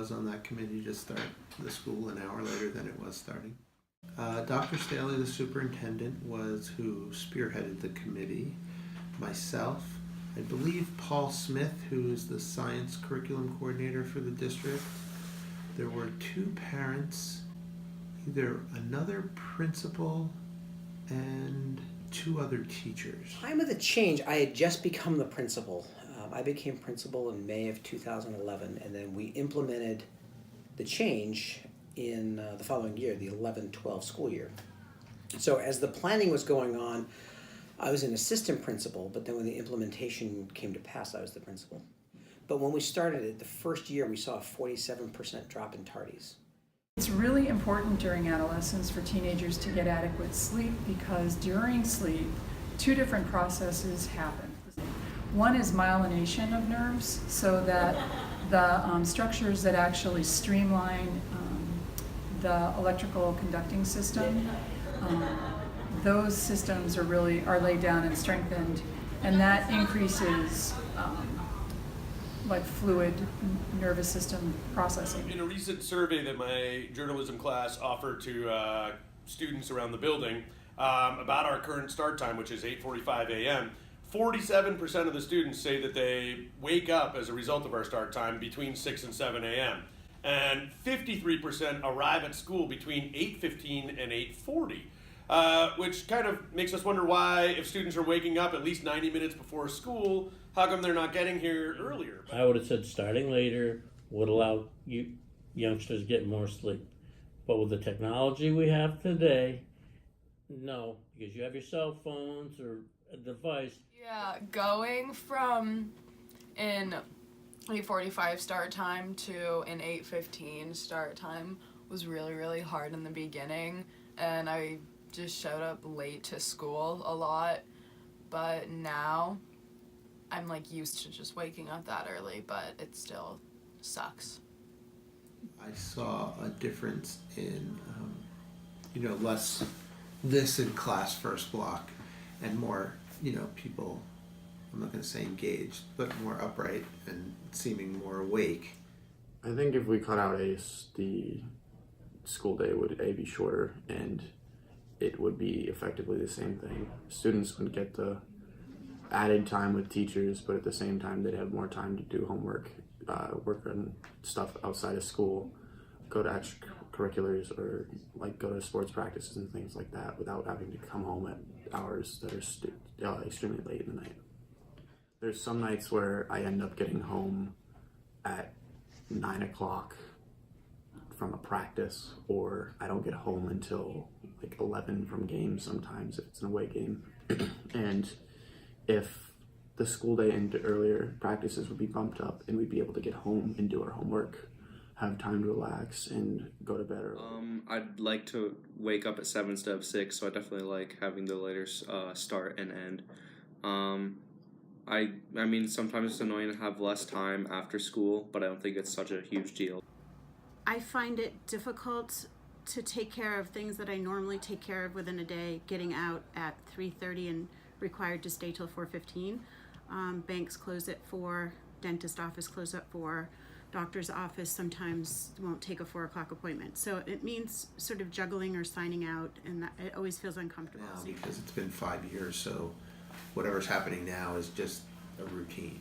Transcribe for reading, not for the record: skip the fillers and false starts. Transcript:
was on that committee to start the school an hour later than it was starting. Dr. Staley, the superintendent, was who spearheaded the committee. Myself, I believe Paul Smith, who is the science curriculum coordinator for the district. There were two parents, either another principal and two other teachers. Time of the change, I had just become the principal. I became principal in May of 2011, and then we implemented the change in the following year, the 11-12 school year. So as the planning was going on, I was an assistant principal, but then when the implementation came to pass, I was the principal. But when we started it, the first year we saw a 47% drop in tardies. It's really important during adolescence for teenagers to get adequate sleep because during sleep, two different processes happen. One is myelination of nerves, so that the structures that actually streamline the electrical conducting system, those systems are laid down and strengthened, and that increases like fluid nervous system processing. In a recent survey that my journalism class offered to students around the building about our current start time, which is 8:45 a.m., 47% of the students say that they wake up as a result of our start time between 6 and 7 a.m. And 53% arrive at school between 8:15 and 8:40. Which kind of makes us wonder why, if students are waking up at least 90 minutes before school, how come they're not getting here earlier? I would have said starting later would allow youngsters to get more sleep. But with the technology we have today, no, because you have your cell phones or a device. Yeah, going from an 8:45 start time to an 8:15 start time was really, really hard in the beginning, and I just showed up late to school a lot, but now I'm like used to just waking up that early, but it still sucks. I saw a difference in, less this in class first block and more, people, I'm not going to say engaged, but more upright and seeming more awake. I think if we cut out ACE, the school day would be shorter, and it would be effectively the same thing. Students would get the added time with teachers, but at the same time they'd have more time to do homework, work on stuff outside of school, go to extracurriculars, or like go to sports practices and things like that without having to come home at hours that are extremely late in the night. There's some nights where I end up getting home at 9 o'clock from a practice, or I don't get home until like 11 from games sometimes if it's an away game. And if the school day ended earlier, practices would be bumped up and we'd be able to get home and do our homework, have time to relax and go to bed early. I'd like to wake up at 7 instead of 6, so I definitely like having the later start and end. I mean, sometimes it's annoying to have less time after school, but I don't think it's such a huge deal. I find it difficult to take care of things that I normally take care of within a day, getting out at 3:30 and required to stay till 4:15. Banks close at 4, dentist office close at 4, doctor's office sometimes won't take a 4 o'clock appointment. So it means sort of juggling or signing out, and that, it always feels uncomfortable. Now, because it's been 5 years, so whatever's happening now is just a routine.